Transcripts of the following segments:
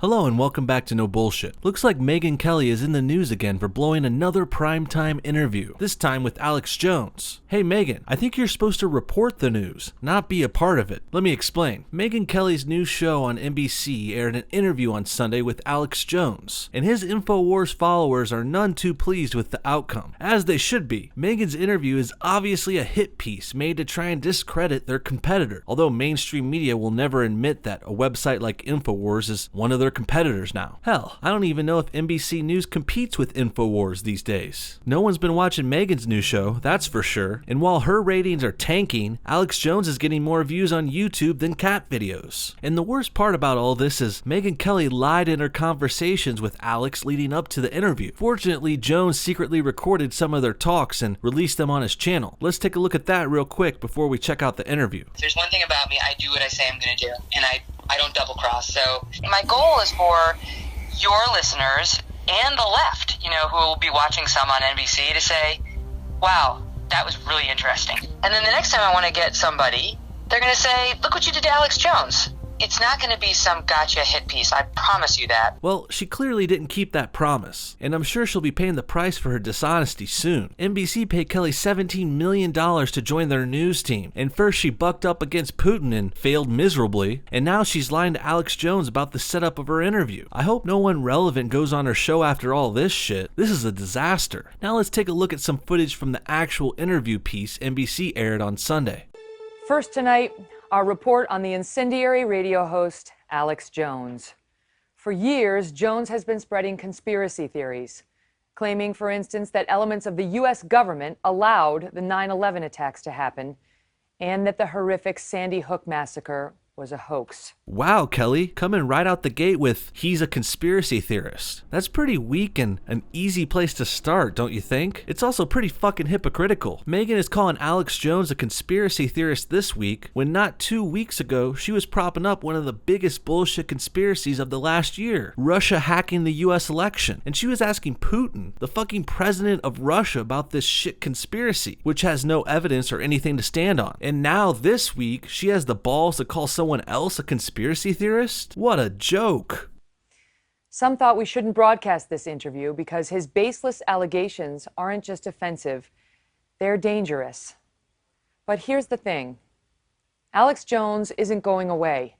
Hello and welcome back to No Bullshit. Looks like Megyn Kelly is in the news again for blowing another primetime interview, this time with Alex Jones. Hey Megyn, I think you're supposed to report the news, not be a part of it. Let me explain. Megyn Kelly's new show on NBC aired an interview on Sunday with Alex Jones, and his InfoWars followers are none too pleased with the outcome, as they should be. Megyn's interview is obviously a hit piece made to try and discredit their competitor, although mainstream media will never admit that a website like InfoWars is one of their competitors now. Hell, I don't even know if NBC News competes with InfoWars these days. No one's been watching Megyn's new show, that's for sure, and while her ratings are tanking, Alex Jones is getting more views on YouTube than cat videos. And the worst part about all this is Megyn Kelly lied in her conversations with Alex leading up to the interview. Fortunately, Jones secretly recorded some of their talks and released them on his channel. Let's take a look at that real quick before we check out the interview. If there's one thing about me, I do what I say I'm going to do, and I don't double cross. So my goal is for your listeners and the left, who will be watching some on NBC to say, wow, that was really interesting. And then the next time I want to get somebody, they're going to say, look what you did to Alex Jones. It's not going to be some gotcha hit piece, I promise you that. Well, she clearly didn't keep that promise, and I'm sure she'll be paying the price for her dishonesty soon. NBC paid Kelly $17 million to join their news team, and first she bucked up against Putin and failed miserably, and now she's lying to Alex Jones about the setup of her interview. I hope no one relevant goes on her show after all this shit. This is a disaster. Now let's take a look at some footage from the actual interview piece NBC aired on Sunday. First tonight, our report on the incendiary radio host, Alex Jones. For years, Jones has been spreading conspiracy theories, claiming, for instance, that elements of the U.S. government allowed the 9/11 attacks to happen and that the horrific Sandy Hook massacre was a hoax. Wow, Kelly, coming right out the gate with he's a conspiracy theorist. That's pretty weak and an easy place to start, don't you think? It's also pretty fucking hypocritical. Megyn is calling Alex Jones a conspiracy theorist this week when not 2 weeks ago she was propping up one of the biggest bullshit conspiracies of the last year, Russia hacking the US election. And she was asking Putin, the fucking president of Russia, about this shit conspiracy, which has no evidence or anything to stand on. And now this week she has the balls to call someone else a conspiracy theorist? What a joke. Some thought we shouldn't broadcast this interview because his baseless allegations aren't just offensive, they're dangerous. But here's the thing. Alex Jones isn't going away.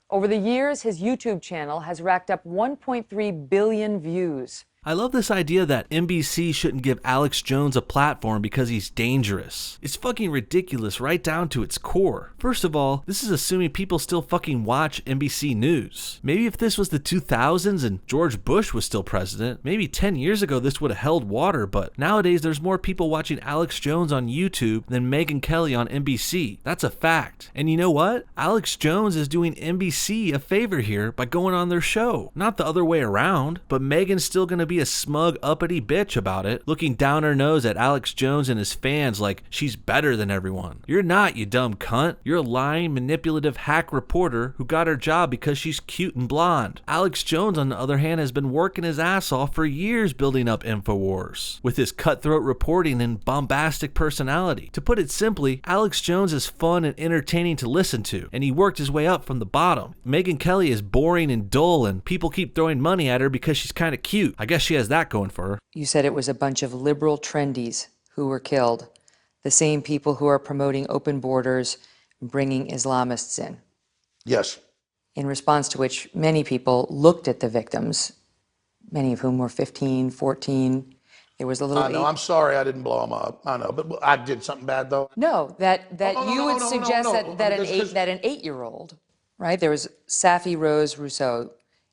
Over the years, his YouTube channel has racked up 1.3 billion views. I love this idea that NBC shouldn't give Alex Jones a platform because he's dangerous. It's fucking ridiculous right down to its core. First of all, this is assuming people still fucking watch NBC News. Maybe if this was the 2000s and George Bush was still president, maybe 10 years ago this would have held water, but nowadays there's more people watching Alex Jones on YouTube than Megyn Kelly on NBC. That's a fact. And you know what? Alex Jones is doing NBC a favor here by going on their show. Not the other way around, but Megyn's still gonna be a smug, uppity bitch about it, looking down her nose at Alex Jones and his fans like she's better than everyone. You're not, you dumb cunt. You're a lying, manipulative hack reporter who got her job because she's cute and blonde. Alex Jones, on the other hand, has been working his ass off for years building up InfoWars with his cutthroat reporting and bombastic personality. To put it simply, Alex Jones is fun and entertaining to listen to, and he worked his way up from the bottom. Megyn Kelly is boring and dull, and people keep throwing money at her because she's kind of cute. I guess she has that going for her. You said it was a bunch of liberal trendies who were killed, the same people who are promoting open borders and bringing Islamists in. Yes. In response to which many people looked at the victims, many of whom were 15, 14. There was a little... I know, I'm sorry I didn't blow them up. I know, but I did something bad though. No, that you would suggest that an 8-year-old, right? There was Safi Rose Rousseau,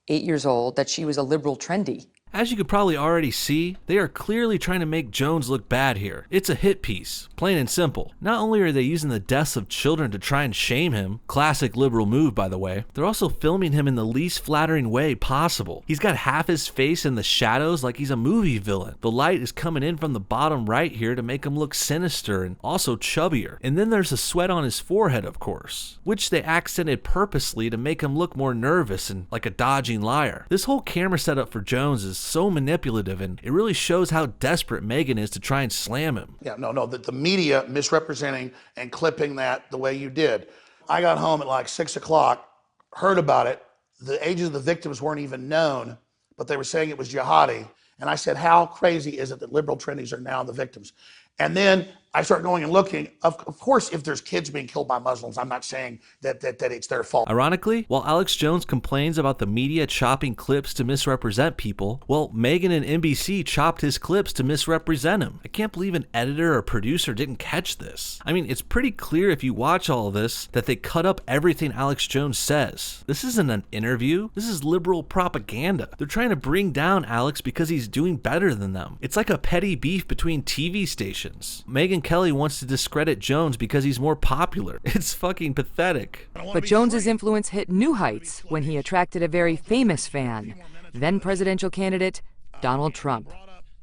8 years old, that she was a liberal trendy. As you could probably already see, they are clearly trying to make Jones look bad here. It's a hit piece, plain and simple. Not only are they using the deaths of children to try and shame him, classic liberal move by the way, they're also filming him in the least flattering way possible. He's got half his face in the shadows like he's a movie villain. The light is coming in from the bottom right here to make him look sinister and also chubbier. And then there's a sweat on his forehead, of course, which they accented purposely to make him look more nervous and like a dodging liar. This whole camera setup for Jones is so manipulative, and it really shows how desperate Megyn is to try and slam him. Yeah, no, the media misrepresenting and clipping that the way you did. I got home at like 6 o'clock, heard about it, the ages of the victims weren't even known, but they were saying it was jihadi. And I said, how crazy is it that liberal trendies are now the victims? And then I start going and looking. Of course, if there's kids being killed by Muslims, I'm not saying that it's their fault. Ironically, while Alex Jones complains about the media chopping clips to misrepresent people, well, Megyn and NBC chopped his clips to misrepresent him. I can't believe an editor or producer didn't catch this. I mean, it's pretty clear if you watch all of this that they cut up everything Alex Jones says. This isn't an interview. This is liberal propaganda. They're trying to bring down Alex because he's doing better than them. It's like a petty beef between TV stations. Megyn Kelly wants to discredit Jones because he's more popular. It's fucking pathetic. But Jones's influence hit new heights when he attracted a very famous fan, then presidential candidate Donald Trump.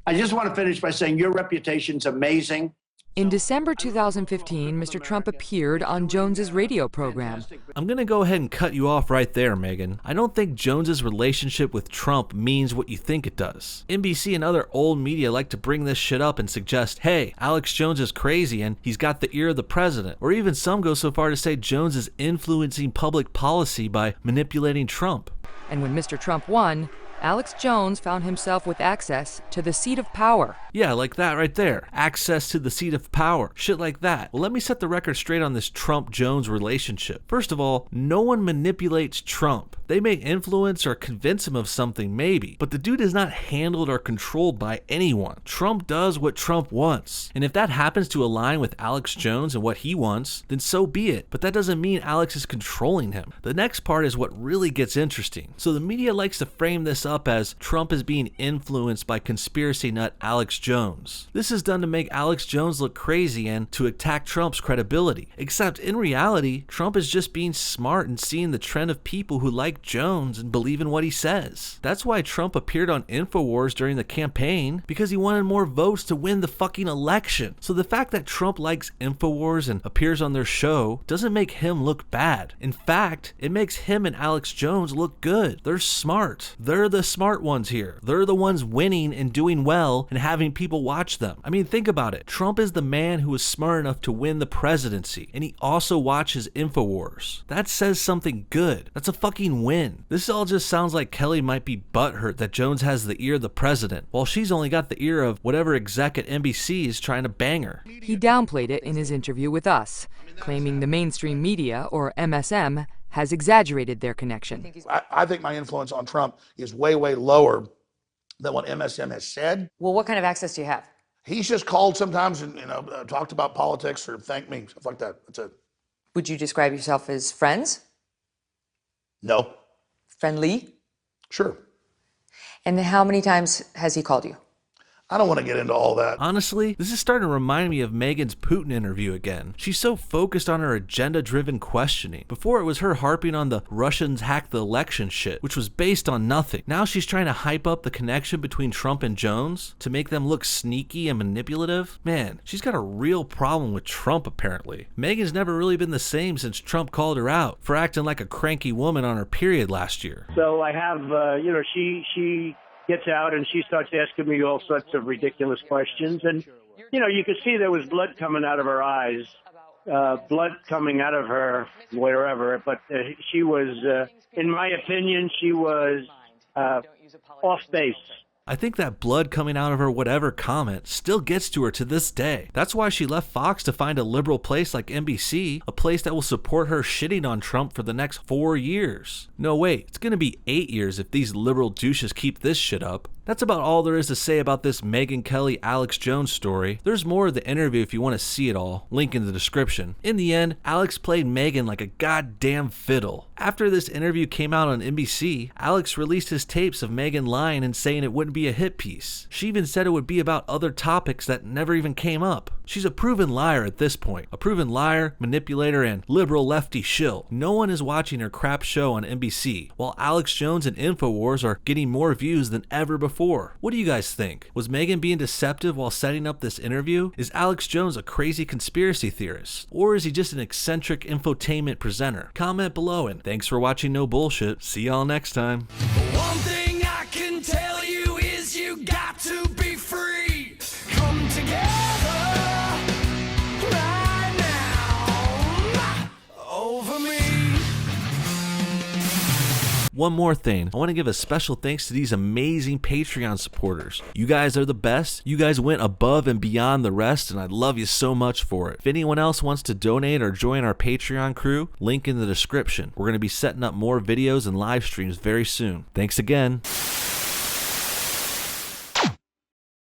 I just want to finish by saying your reputation's amazing. In December 2015, Mr. Trump appeared on Jones's radio program. I'm gonna go ahead and cut you off right there, Megyn. I don't think Jones's relationship with Trump means what you think it does. NBC and other old media like to bring this shit up and suggest, hey, Alex Jones is crazy and he's got the ear of the president. Or even some go so far to say Jones is influencing public policy by manipulating Trump. And when Mr. Trump won, Alex Jones found himself with access to the seat of power. Yeah, like that right there. Access to the seat of power. Shit like that. Well, let me set the record straight on this Trump-Jones relationship. First of all, no one manipulates Trump. They may influence or convince him of something, maybe, but the dude is not handled or controlled by anyone. Trump does what Trump wants. And if that happens to align with Alex Jones and what he wants, then so be it. But that doesn't mean Alex is controlling him. The next part is what really gets interesting. So the media likes to frame this up as Trump is being influenced by conspiracy nut Alex Jones. This is done to make Alex Jones look crazy and to attack Trump's credibility. Except in reality, Trump is just being smart and seeing the trend of people who like Jones and believe in what he says. That's why Trump appeared on InfoWars during the campaign, because he wanted more votes to win the fucking election. So the fact that Trump likes InfoWars and appears on their show doesn't make him look bad. In fact, it makes him and Alex Jones look good. They're smart. They're the smart ones here. They're the ones winning and doing well and having people watch them. I mean, think about it. Trump is the man who is smart enough to win the presidency, and he also watches InfoWars. That says something good. That's a fucking win. This all just sounds like Kelly might be butthurt that Jones has the ear of the president, while she's only got the ear of whatever exec at NBC is trying to bang her. He downplayed it in his interview with us, claiming the mainstream media, or MSM, has exaggerated their connection. I think my influence on Trump is way, way lower than what MSM has said. Well, what kind of access do you have? He's just called sometimes and talked about politics or thanked me, stuff like that. That's it. Would you describe yourself as friends? No. Friendly? Sure. And how many times has he called you? I don't want to get into all that. Honestly, this is starting to remind me of Megyn's Putin interview again. She's so focused on her agenda-driven questioning. Before, it was her harping on the Russians hacked the election shit, which was based on nothing. Now she's trying to hype up the connection between Trump and Jones to make them look sneaky and manipulative. Man, she's got a real problem with Trump, apparently. Megyn's never really been the same since Trump called her out for acting like a cranky woman on her period last year. So I have, she gets out and she starts asking me all sorts of ridiculous questions. And, you could see there was blood coming out of her eyes, blood coming out of her wherever. But she was, in my opinion, she was off base. I think that blood coming out of her whatever comment still gets to her to this day. That's why she left Fox to find a liberal place like NBC, a place that will support her shitting on Trump for the next 4 years. No, wait, it's gonna be 8 years if these liberal douches keep this shit up. That's about all there is to say about this Megyn Kelly Alex Jones story. There's more of the interview if you want to see it all, link in the description. In the end, Alex played Megyn like a goddamn fiddle. After this interview came out on NBC, Alex released his tapes of Megyn lying and saying it wouldn't be a hit piece. She even said it would be about other topics that never even came up. She's a proven liar at this point. A proven liar, manipulator, and liberal lefty shill. No one is watching her crap show on NBC, while Alex Jones and InfoWars are getting more views than ever before. What do you guys think? Was Megyn being deceptive while setting up this interview? Is Alex Jones a crazy conspiracy theorist? Or is he just an eccentric infotainment presenter? Comment below, and thanks for watching No Bullshit. See y'all next time. One thing I can tell you is you got to be free. Come together right now over me. One more thing, I want to give a special thanks to these amazing Patreon supporters. You guys are the best. You guys went above and beyond the rest, and I love you so much for it. If anyone else wants to donate or join our Patreon crew, link in the description. We're going to be setting up more videos and live streams very soon. Thanks again.